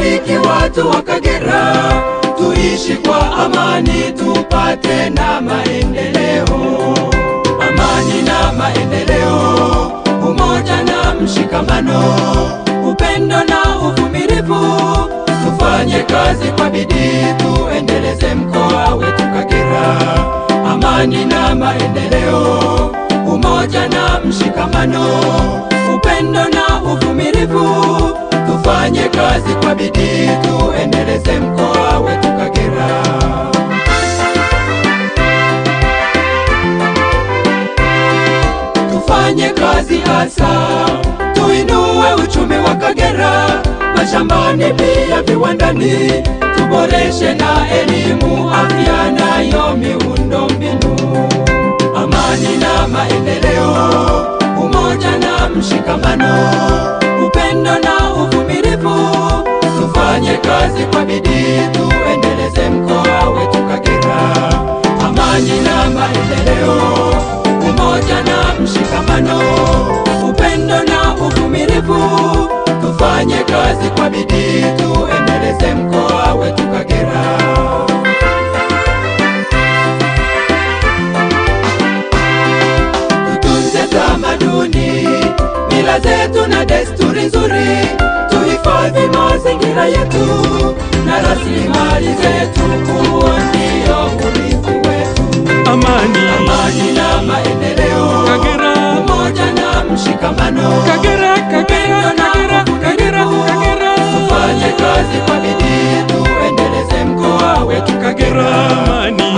Tubariki watu wa Kagera, tuishi kwa amani, tupate na maendeleo. Amani na maendeleo, umoja na mshikamano, upendo na uvumilivu. Tufanye kazi kwa bidii, tuendeleze mkoa wetu Kagera. Amani na maendeleo, umoja na mshikamano, upendo na uvumilivu. Tufanye kazi kwa bidii, tuendeleze mkoa wetu Kagera. Tufanye kazi hasa, tuinue uchumi wa Kagera, mashambani pia viwandani. Tuboreshe na elimu, afya nayo miundombinu. Amani na maendeleo, umoja na mshikamano, upendo na uvumilivu. Tufanye kazi kwa bidii, tuendeleze mkoa wetu Kagera. Amani na maendeleo, umoja na mshikamano, upendo na uvumilivu. Tufanye kazi kwa bidii, tuendeleze mkoa wetu Kagera. Tutunze tamaduni, mila zetu na desturi nzuri. Tuhifadhi mazingira yetu na rasilimali zetu, huo ndio urithi wetu. Amani na maendeleo, Kagera. Umoja na mshikamano, Kagera, Kagera, Kagera, Kagera, Kagera. Tufanye kazi kwa bidii, tuendeleze mkoa wetu Kagera.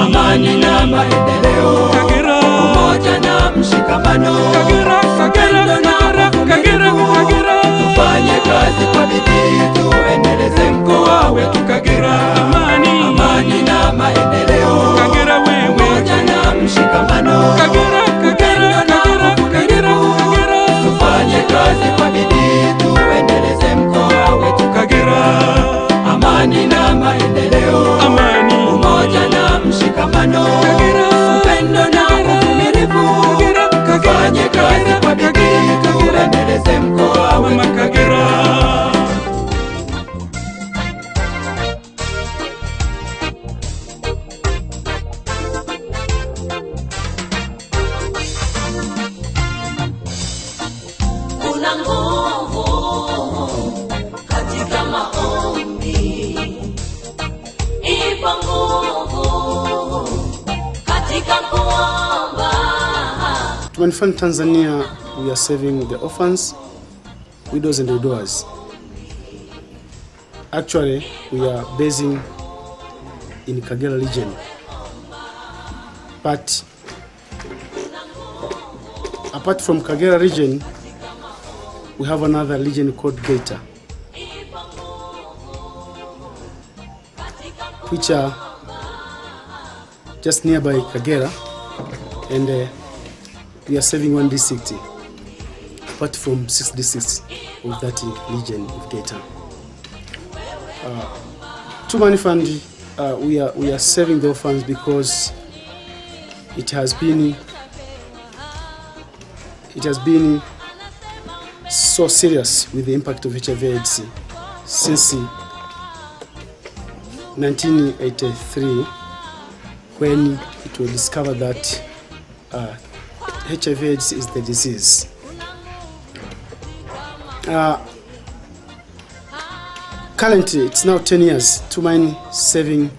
Amani na maendeleo, Kagera. Umoja na mshikamano, Kagera, Kagera, Kagera, Kagera, Kagera. Tufanye kazi kwa bidii, tuendeleze mkoa wetu Kagera. Amani na maendeleo, Kagera wewe. Umoja na mshikamano, Kagera, Kagera, Kagera, Kagera, Kagera. Tufanye kazi kwa bidii, tuendeleze mkoa wetu Kagera. Amani na maendeleo, umoja na mshikamano, Kagera. Upendo na uvumilivu, tufanye kazi kwa bidii, tuendeleze mkoa wetu Kagera. Tumaini Fund Tanzania, we are serving the orphans, widows and widowers. Actually, we are basing in Kagera region, but apart from Kagera region, we have another region called Geita, which are just nearby Kagera, and we are serving one district apart from 6 districts of that region of Geita. Tumaini Fund, we are serving the orphans because it has been so serious with the impact of HIV/AIDS since 1983, when it was discovered that HIV/AIDS is the disease. Currently, it's now 10 years Tumaini serving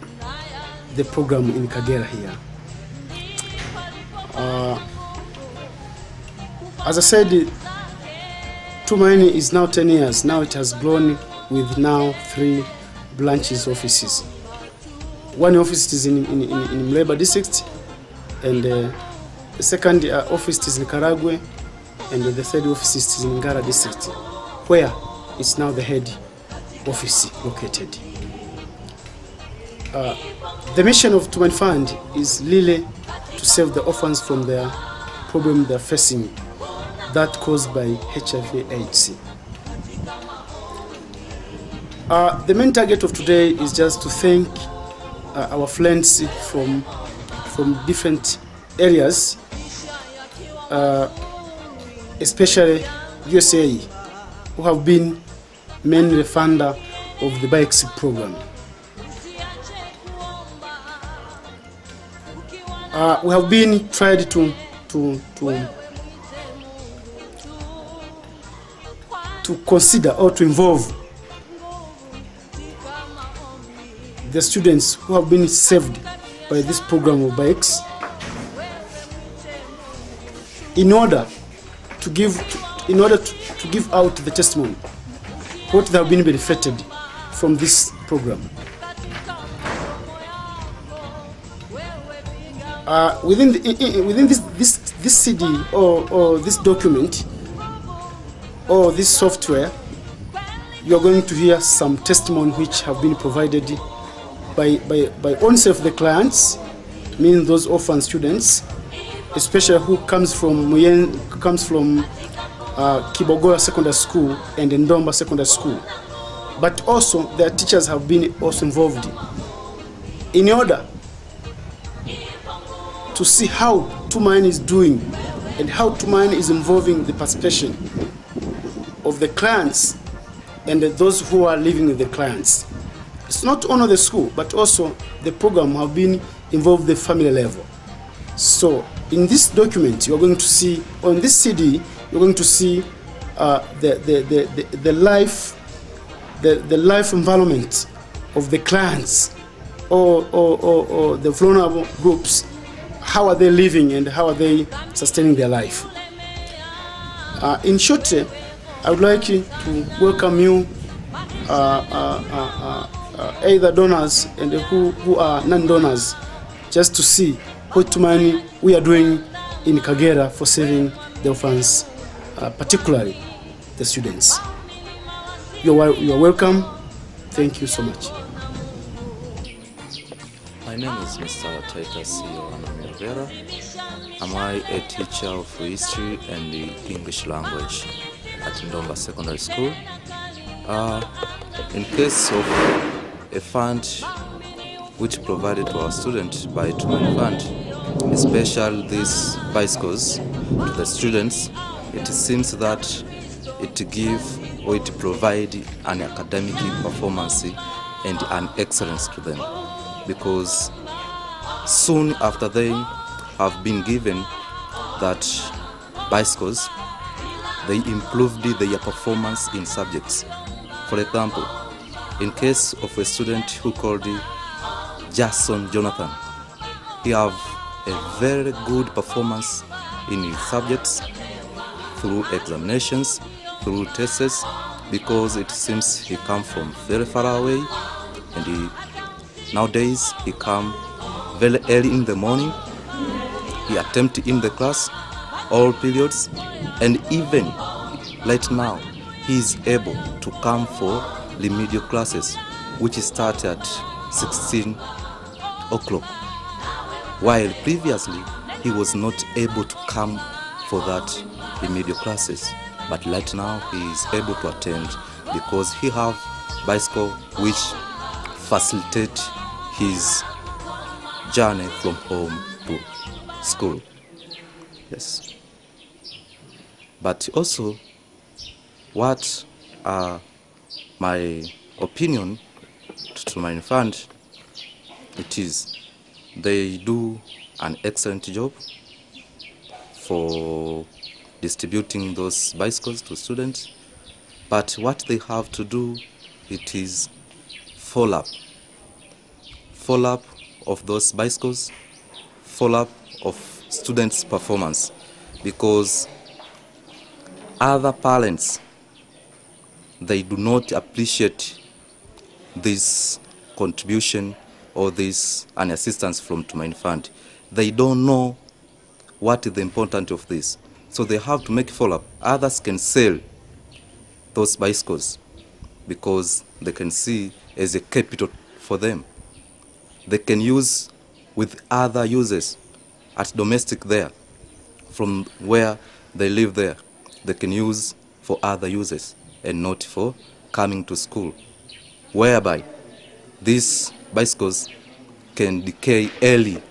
the program in Kagera here. As I said, Tumaini is now 10 years. Now it has grown with now 3 branches offices. One office is in Mleba district, and the second office is in Karagwe, and the third office is in Ngara district, where it's now the head office located. The mission of Tumaini Fund is really to save the orphans from their problem they're facing, that caused by HIV/AIDS. The main target of today is just to thank our friends from different areas, especially USA, who have been mainly funder of the bikes program. We have been tried to consider or to involve the students who have been saved by this program of bikes in order to give out the testimony what they have been benefited from this program. Within this CD or this document or this software, you are going to hear some testimony which have been provided by ownself the clients, meaning those orphan students, especially who comes from Kibogoya Secondary School and Ndomba Secondary School. But also their teachers have been also involved in order to see how Tumaini is doing and how Tumaini is involving the participation of the clients and those who are living with the clients. It's not only the school, but also the program have been involved at the family level. So in this document, you're going to see, on this CD, you're going to see the life environment of the clients or the vulnerable groups. How are they living and how are they sustaining their life? In short, I would like to welcome you, either donors and who are non-donors, just to see what Tumaini we are doing in Kagera for saving the orphans, particularly the students. You are welcome. Thank you so much. My name is Mr. Titus Rivera. I'm a teacher of history and the English language at Ndomba Secondary School. In case of a fund which provided to our students by Tumaini Fund, especially these bicycles to the students, it seems that it gives or it provides an academic performance and an excellence to them, because soon after they have been given that bicycles, they improved their performance in subjects. For example, in case of a student who called Jason Jonathan, he have a very good performance in his subjects through examinations, through tests, because it seems he come from very far away, and nowadays he come very early in the morning. He attempt in the class all periods, and even right now he is able to come for remedial classes which start at 16 o'clock, while previously he was not able to come for that remedial classes. But right now he is able to attend because he have bicycle which facilitate his journey from home to school. Yes. But also, what my opinion to Tumaini Fund, it is they do an excellent job for distributing those bicycles to students, but what they have to do, it is follow-up of those bicycles, follow-up of students' performance, because other parents, they do not appreciate this contribution or this an assistance from Tumaini Fund. They don't know what is the importance of this, so they have to make follow-up. Others can sell those bicycles because they can see as a capital for them. They can use with other users at domestic there, from where they live there. They can use for other users and not for coming to school, whereby these bicycles can decay early.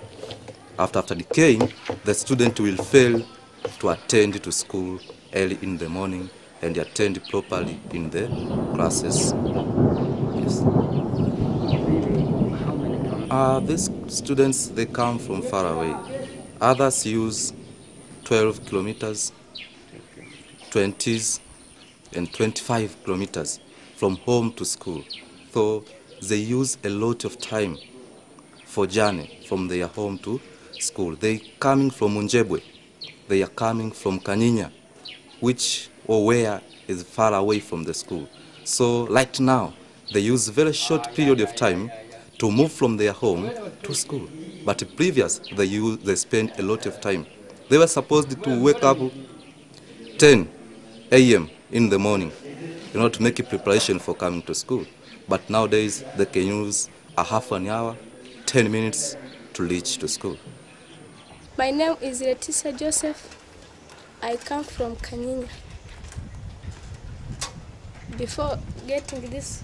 After decaying, the student will fail to attend to school early in the morning and attend properly in the classes. Yes. How many kilometers? These students, they come from far away. Others use 12 kilometers, 20s, and 25 kilometers from home to school. So they use a lot of time for journey from their home to school. They coming from Unjebwe, they are coming from Kanyinya, which or where is far away from the school. So right now, they use very short period of time to move from their home to school. But previous, they spend a lot of time. They were supposed to wake up 10 a.m. in the morning in order to make a preparation for coming to school. But nowadays, they can use a half an hour, 10 minutes to reach to school. My name is Leticia Joseph. I come from Kanyinya. Before getting this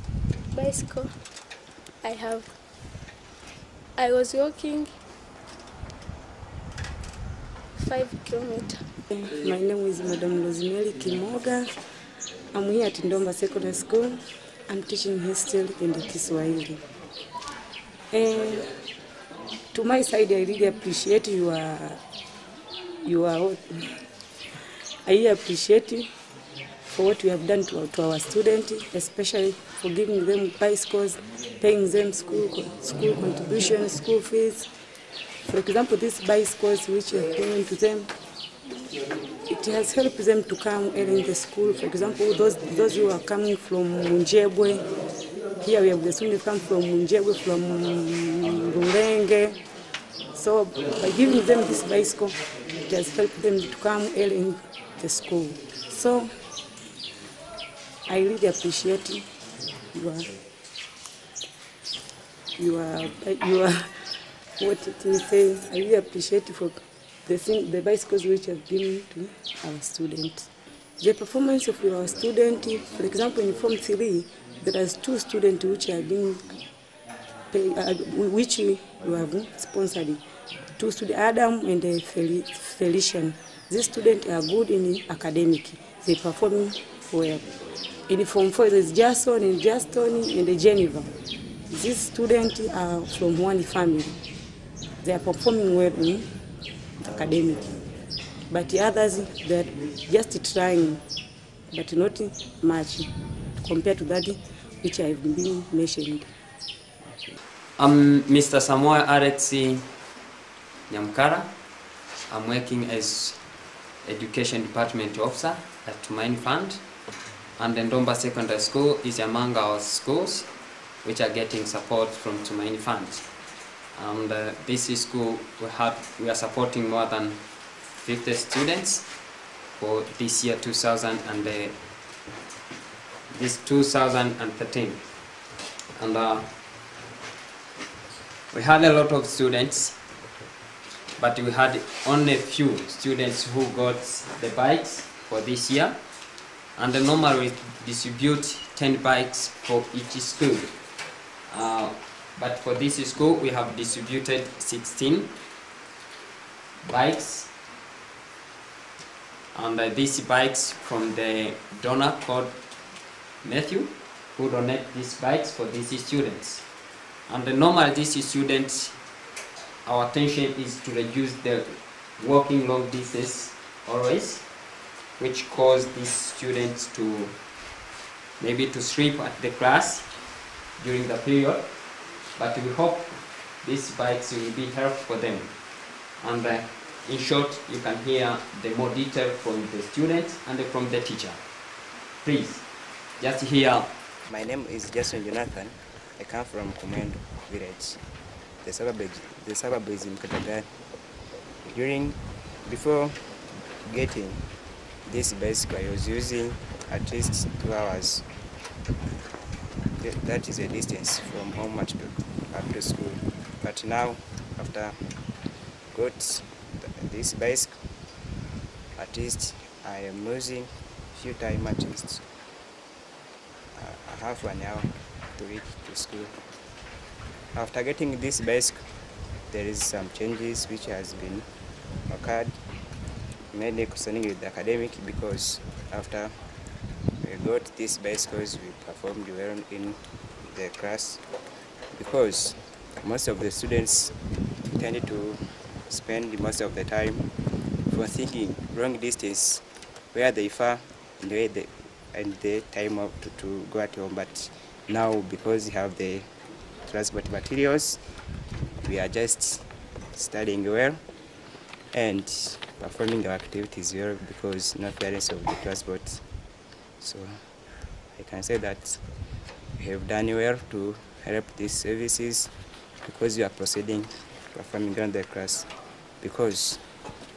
bicycle, I was walking 5 kilometers. My name is Madam Rosemary Kimoga. I'm here at Ndomba Secondary School. I'm teaching history and Kiswahili. To my side, I really appreciate I appreciate you for what you have done to our students, especially for giving them bicycles, paying them school contributions, school fees. For example, these bicycles which you have given to them, it has helped them to come early in the school. For example, those who are coming from Munjebwe, here we have the students come from Munjebwe, from Rurenge. So by giving them this bicycle, it has helped them to come early in the school. So I really appreciate what it is saying. I really appreciate for the bicycles which have given to our students. The performance of our students, for example, in Form 3, there are 2 students which have been which we have sponsored. 2 students, Adam and Felician. These students are good in academic. They perform well. In Form 4, there is Jason and Justin and Geneva. These students are from one family. They are performing well in academic. But the others, they are just trying, but not much compared to that which I have been mentioned. I'm Mr. Samoa Alexi Nyamkara. I'm working as Education Department Officer at Tumaini Fund. And the Ndomba Secondary School is among our schools which are getting support from Tumaini Fund. And this school, we are supporting more than 50 students for this year 2013. And we had a lot of students, but we had only a few students who got the bikes for this year. And normally we distribute 10 bikes for each school. But for this school, we have distributed 16 bikes. And these bikes from the donor called Matthew, who donate these bikes for these students. And normally these students, our attention is to reduce the walking long distance always, which cause these students to maybe to sleep at the class during the period. But we hope these bikes will be helpful for them. And in short, you can hear the more detail from the students and from the teacher. Please, just hear. My name is Jason Jonathan. I come from Komendo village. The suburb is in Katagani. Before getting this bicycle, I was using at least 2 hours. That is a distance from home up to school. But now, after got this bicycle, at least I am losing few time, at least half an hour to reach to school. After getting this bicycle, there is some changes which has been occurred, mainly concerning with the academic, because after got these bicycles, we performed well in the class because most of the students tended to spend most of the time for thinking long distance where they far and the time up to go at home. But now, because we have the transport materials, we are just studying well and performing our activities well because no parents of the transport. So I can say that we have done well to help these services because we are proceeding performing on the class, because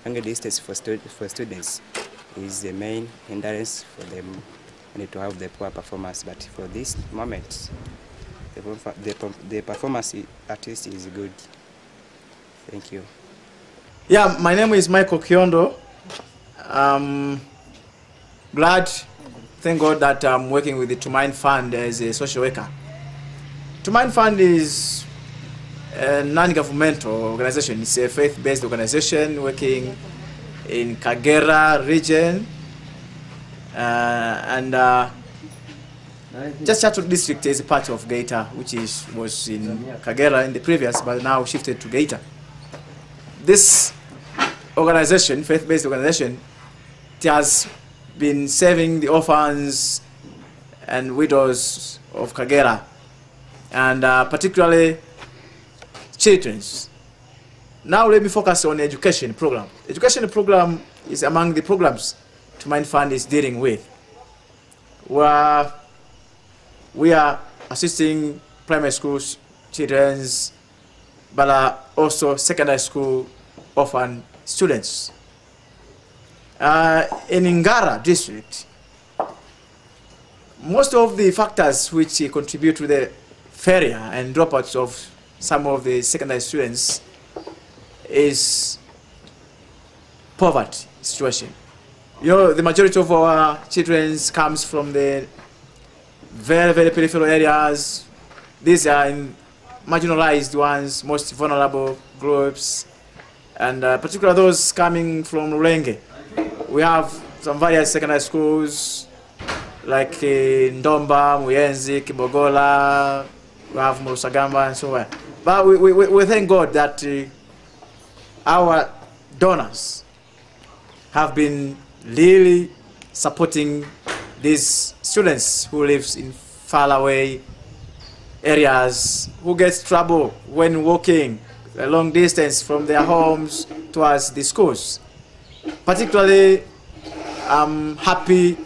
long distance for students is the main hindrance for them to have the poor performance. But for this moment, the performance at least is good. Thank you. Yeah, my name is Michael Kiondo. Glad, thank God that I'm working with the Tumaini Fund as a social worker. Tumaini Fund is a non-governmental organization. It's a faith-based organization working in Kagera region and just Chato district is a part of Geita, which was in Kagera in the previous, but now shifted to Geita. This organization, faith-based organization, it has been serving the orphans and widows of Kagera, and particularly children's. Now let me focus on the education program. Education program is among the programs Tumaini Fund is dealing with, where we are assisting primary schools, children's, but also secondary school orphan students. In Ngara district, most of the factors which contribute to the failure and dropouts of some of the secondary students is poverty situation. You know, the majority of our children comes from the very, very peripheral areas. These are in marginalized ones, most vulnerable groups, and particularly those coming from Rulenge. We have some various secondary schools like Ndomba, Muyenzi, Kibogola, we have Murusagamba and so on. But we thank God that our donors have been really supporting these students who live in faraway areas, who gets trouble when walking a long distance from their homes towards the schools. Particularly, I'm happy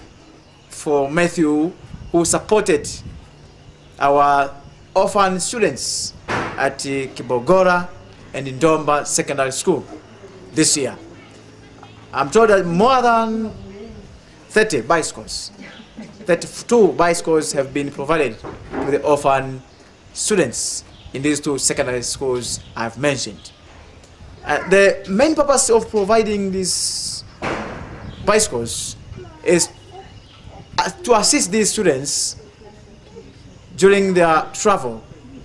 for Matthew, who supported our orphan students at Kibogora and Ndomba Secondary School this year. I'm told that more than 30 bicycles, 32 bicycles have been provided to the orphan students in these two secondary schools I've mentioned. The main purpose of providing these bicycles is to assist these students during their travel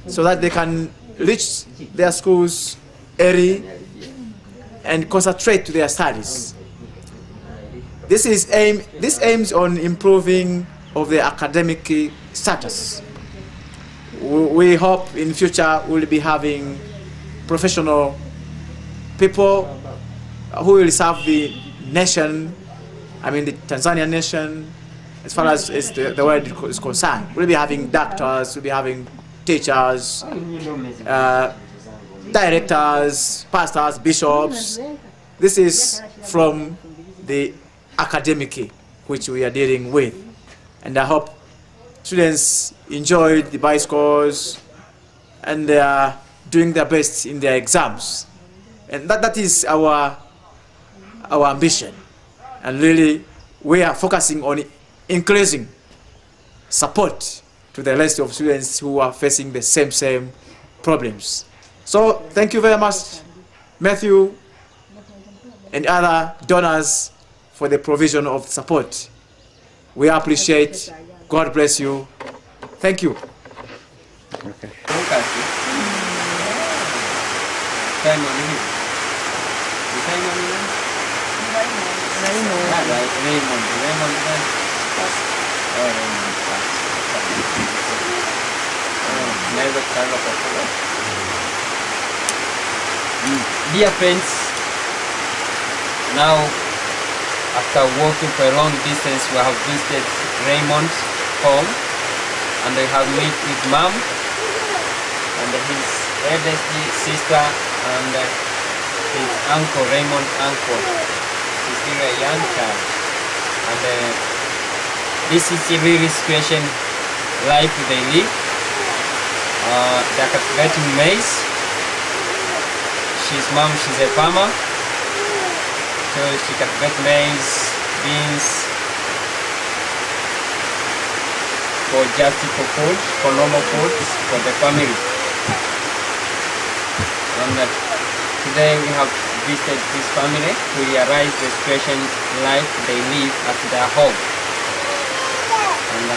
so that they can reach their schools early and concentrate to their studies. This aims on improving of the academic status. We hope in future we'll be having professional people who will serve the nation, I mean the Tanzanian nation, as far as the world is concerned. We'll be having doctors, we'll be having teachers, directors, pastors, bishops. This is from the academic which we are dealing with. And I hope students enjoyed the bicycles and they are doing their best in their exams. And that is our ambition. And really, we are focusing on increasing support to the rest of students who are facing the same problems. So thank you very much, Matthew and other donors, for the provision of support. We appreciate. God bless you. Thank you. Okay. Dear friends, now after walking for a long distance, we have visited Raymond's home, and we have met with Mom and his eldest sister and his uncle, Raymond's uncle. He's still a young child, and this is a really situation life they live. They're cultivating maize. She's mom, she's a farmer, so she cultivates maize, beans, for just for food, for normal food, for the family. And today we have visited this family to realize the situation life they live at their home. And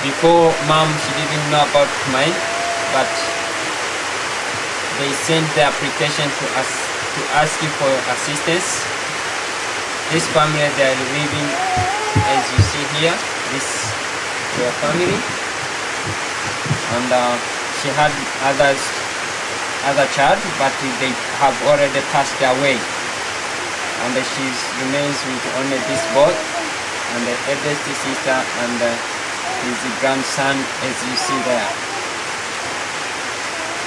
before Mom, she didn't know about mine, but they sent the application to us to ask you for assistance. This family, they are living, as you see here, this is their family, and she had other child, but they have already passed away, and she remains with only this boy and the eldest sister and his grandson, as you see there.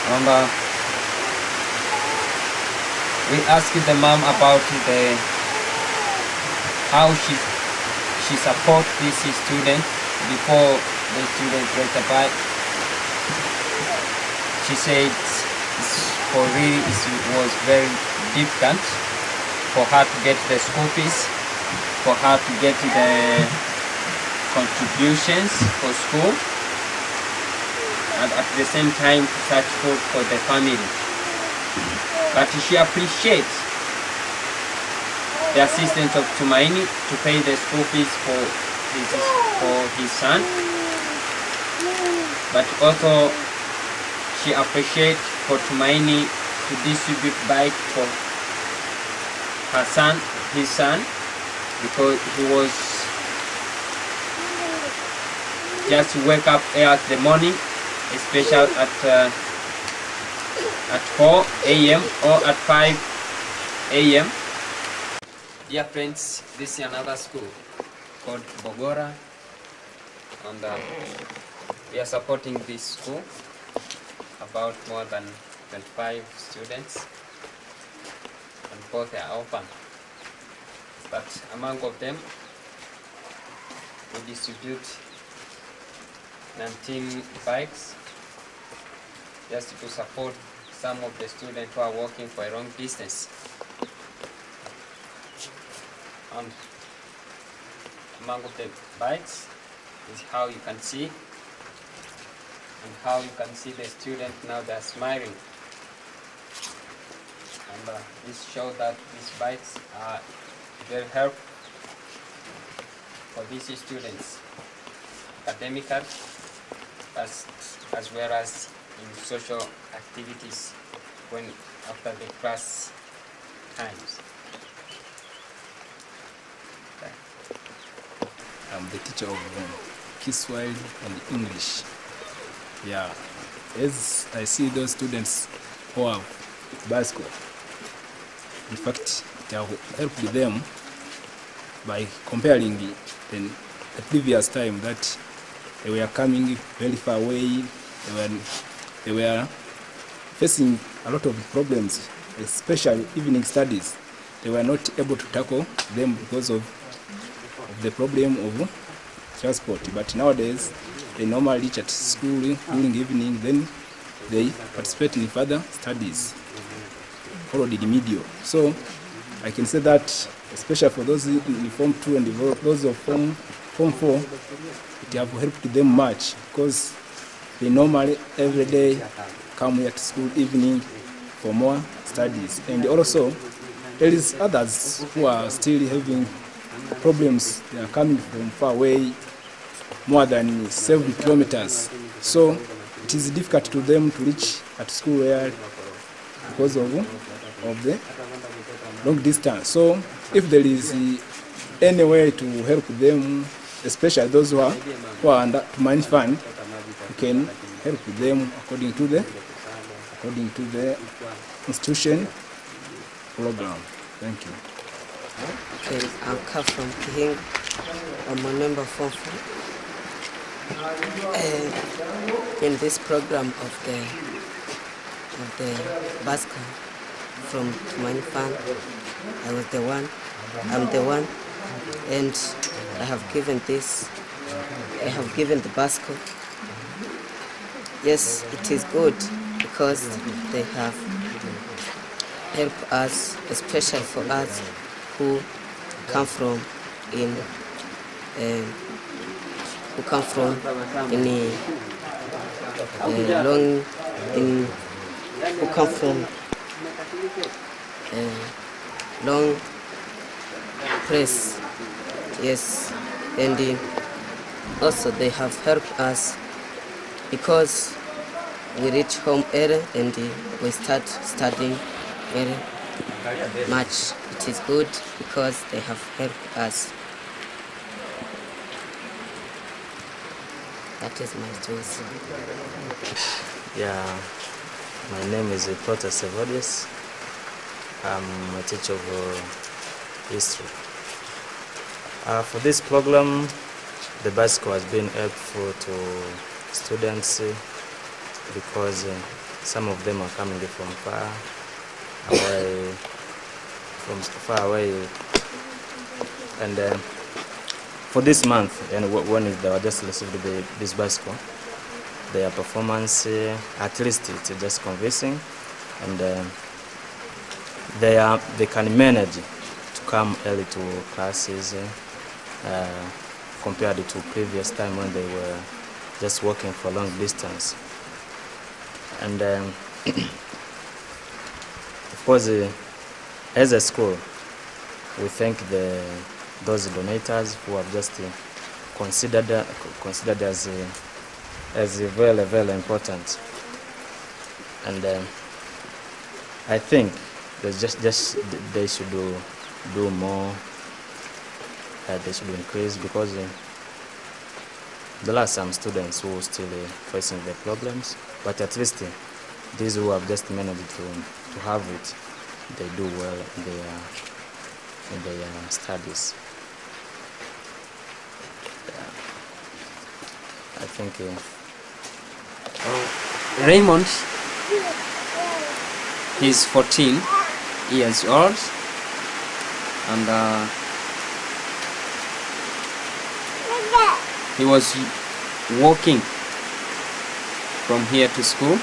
And we asked the mom about how she supports this student before the student gets a bike. She said it was very difficult for her to get the school fees, for her to get the contributions for school, and at the same time to search food for the family. But she appreciates the assistance of Tumaini to pay the school fees for his son. But also she appreciates for Tumaini to distribute bike for his son, because he was just wake up early at the morning, especially at 4 a.m. or at 5 a.m. Dear friends, this is another school called Bogora, and we are supporting this school, about more than 25 students, and both are orphan. But among of them, we distribute 19 bikes just to support some of the students who are walking for a long distance. And among of the bikes is how you can see, and how you can see the students now, they are smiling. And this shows that these bikes are very helpful for these students, academically as well as in social activities after the class times. I'm the teacher of Kiswahili and English. Yeah, as I see those students who have bicycle, in fact, it have helped them by comparing the previous time that they were coming very far away. They were facing a lot of problems, especially evening studies. They were not able to tackle them because of the problem of transport. But nowadays, they normally reach at school during evening, then they participate in further studies, followed in remedial. So I can say that, especially for those in Form 2 and those of Form 4, it have helped them much, because they normally every day come here to school evening for more studies. And also, there is others who are still having problems. They are coming from far away, more than 7 kilometers. So it is difficult to them to reach at school here because of the long distance. So if there is any way to help them, especially those who are under Tumaini Fund, we can help them according to the institution program. Thank you. Okay, I'm Ka from Kihinga. I'm a member of Form 4. In this program of the basket from Tumaini Fund, I'm the one, and I have given the basket. Yes, it is good because they have helped us, especially for us who come from in long place. Yes, and also they have helped us because we reach home early and we start studying very much. It is good because they have helped us. That is my choice. Yeah, my name is Porter Sevodius. I'm a teacher of history. For this program, the bicycle has been helpful to students because some of them are coming from far away, and for this month, and when they just received this bicycle, their performance, at least it's just convincing, and they can manage to come early to classes compared to previous time when they were just walking for long distance. And of course, as a school, we thank those donators who have just considered as very, very important. And I think they should do more. They should increase because there are some students who are still facing their problems, but at least these who have just managed to have it, they do well in their studies. I think Raymond, he's 14 years old, and he was walking from here to school.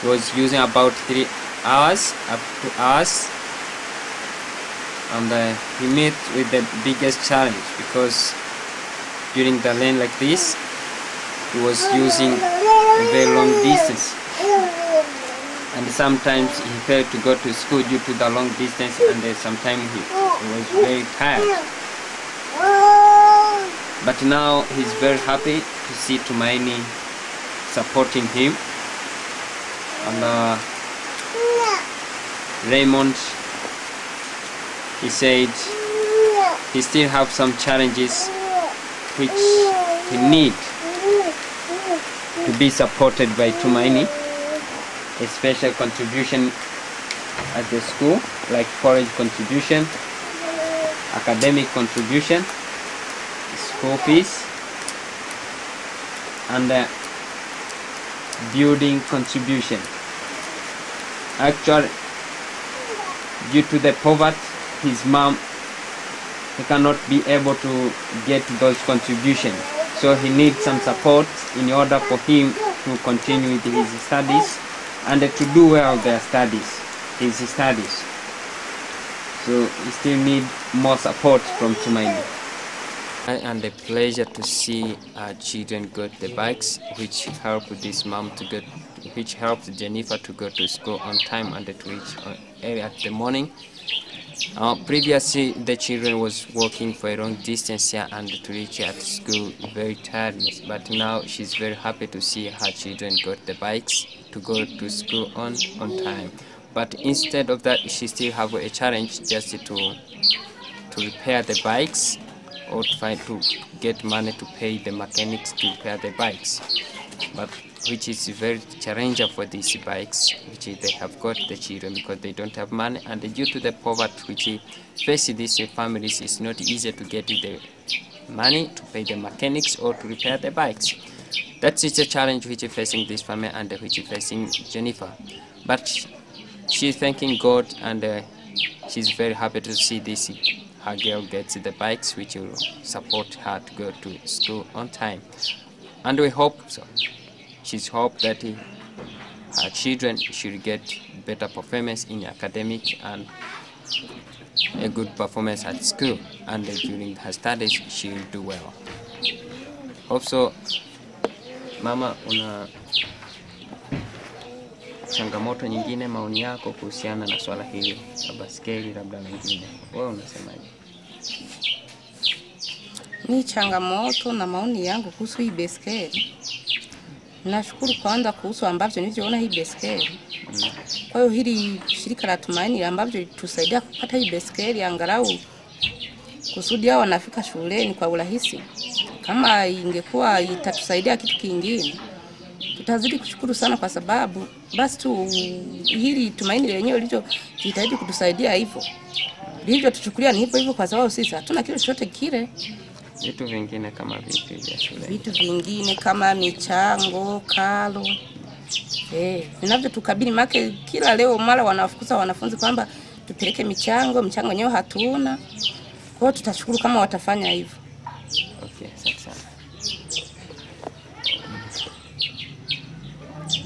He was using about 3 hours, up to hours, and he met with the biggest challenge because during the lane like this, he was using a very long distance, and sometimes he failed to go to school due to the long distance, and sometimes he was very tired. But now he's very happy to see Tumaini supporting him, and Raymond, he said he still have some challenges which he need to be supported by Tumaini, a special contribution at the school, like forage contribution, academic contribution, school fees, and building contribution. Actually, due to the poverty, his mom, he cannot be able to get those contributions. So he needs some support in order for him to continue with his studies and to do well their studies, his studies. So he still needs more support from Tumaini. And a pleasure to see our children got the bikes, which helped this mom to get, which helped Jennifer to go to school on time and to reach early at the morning. Previously, the children was walking for a long distance here and to reach at school very tired. But now she's very happy to see her children got the bikes to go to school on time. But instead of that, she still have a challenge just to to repair the bikes or to get money to pay the mechanics to repair the bikes. But which is very challenging for these bikes, which they have got the children because they don't have money, and due to the poverty which face these families, it's not easy to get the money to pay the mechanics or to repair the bikes. That is a challenge which is facing this family and which is facing Jennifer. But she's thanking God, and she's very happy to see this. Her girl gets the bikes which will support her to go to school on time. And we hope so. She's hoped that her children should get better performance in academic and a good performance at school, and during her studies she will do well. Also, mama, una changamoto nyingine, maoni yako kuhusiana na swala hili la baskeli labda mengine, wewe unasemaje? Ni changamoto na maoni yangu kuhusu hii baskeli. Nashukuru kwanza kuhusu ambavyo nilivyoona hii baskeli. Kwa hiyo hili shirika la Tumaini ambavyo litusaidia kupata hii baskeli angalau kusudi hao wanafika shuleni kwa urahisi. Kama ingekuwa itatusaidia kitu kingine, tutazidi kushukuru sana, kwa sababu basi tu hili Tumaini lenyewe lilijitahidi kutusaidia hivyo. Hivyo tuchukulia ni hivyo kwa sababu sisi hatuna kile chochote kile. Vitu vingine kama vipi vya shule? Vitu vingine kama michango, karo. Vinavyo tukabili make kila leo mara wanafukuza wanafunzi kwamba tupeleke michango wenyewe hatuna. Kwa hiyo tutashukuru kama watafanya hivyo. Okay, asante.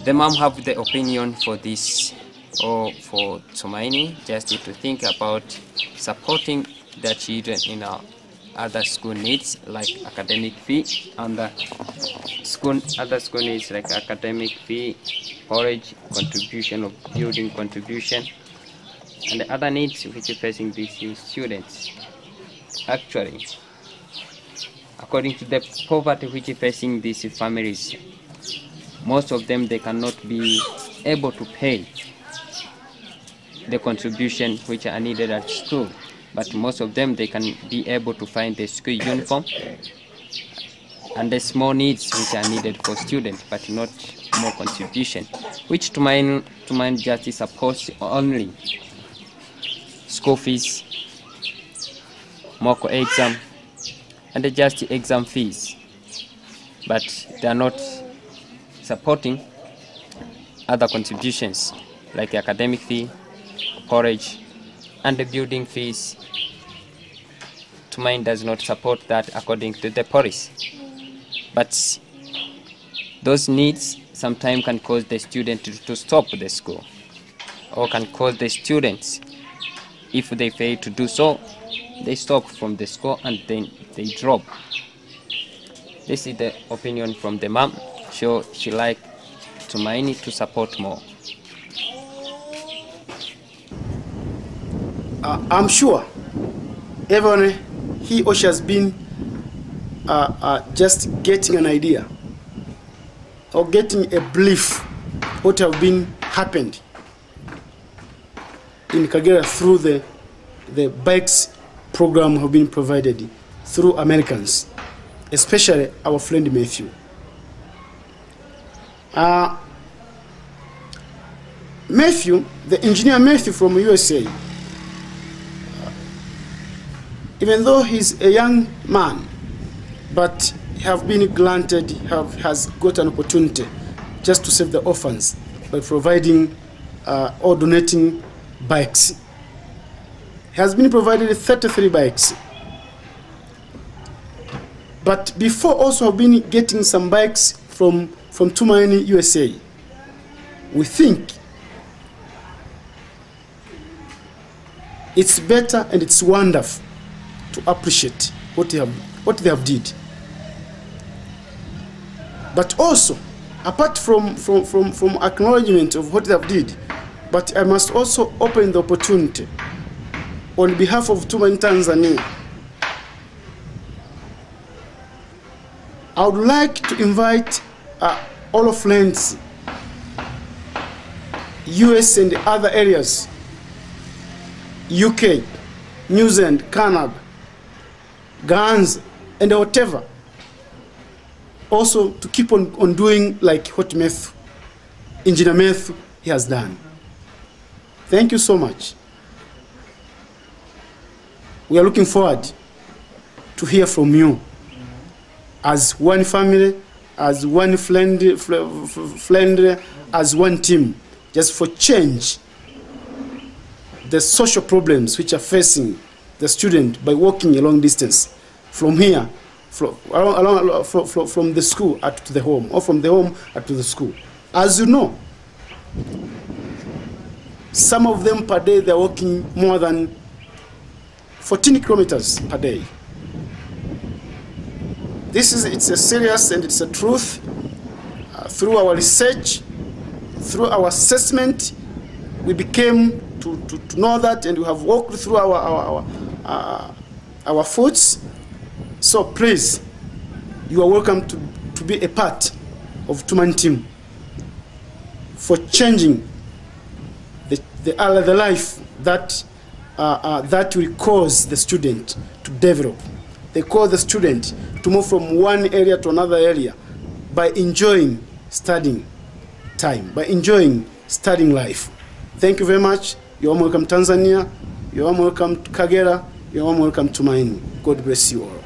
The mom have the opinion for this or for Tumaini, just to think about supporting the children in our other school needs like academic fee, and other school needs like academic fee, porridge, contribution of building contribution, and the other needs which are facing these students. Actually, according to the poverty which is facing these families, most of them they cannot be able to pay the contribution which are needed at school. But most of them they can be able to find the school uniform and the small needs which are needed for students, but not more contribution, which Tumaini just supports only school fees, mock exam, and just exam fees, but they are not supporting other contributions like academic fee, porridge, and the building fees. Tumaini does not support that according to the policy. But those needs sometimes can cause the student to stop the school, or can cause the students, if they fail to do so, they stop from the school and then they drop. This is the opinion from the mom. She like Tumaini to support more. I'm sure everyone, he or she has been just getting an idea or getting a belief what have been happened in Kagera through the bikes program have been provided through Americans, especially our friend Matthew. Matthew, the engineer Matthew from USA, even though he's a young man, but have been granted, has got an opportunity just to save the orphans by providing or donating bikes. He has been provided 33 bikes. But before also have been getting some bikes from Tumaini USA. We think it's better and it's wonderful to appreciate what they have did. But also, apart from acknowledgement of what they have did, but I must also open the opportunity on behalf of Tumaini Tanzania. I would like to invite all our friends, US and other areas, UK, New Zealand, Canada, guns, and whatever. Also to keep on doing like what Engineer Matthew he has done. Thank you so much. We are looking forward to hear from you as one family, as one friend, as one team, just for change the social problems which are facing the student by walking a long distance from here, from the school out to the home, or from the home out to the school. As you know, some of them per day they're walking more than 14 kilometers per day. It's a serious and it's a truth. Through our research, through our assessment, we became to know that, and we have walked through our foots. So please, you are welcome to be a part of Tumaini team for changing the life that will cause the student to develop. They cause the student to move from one area to another area by enjoying studying time, by enjoying studying life. Thank you very much. You're welcome Tanzania. You're welcome to Kagera. You're welcome to Tumaini. God bless you all.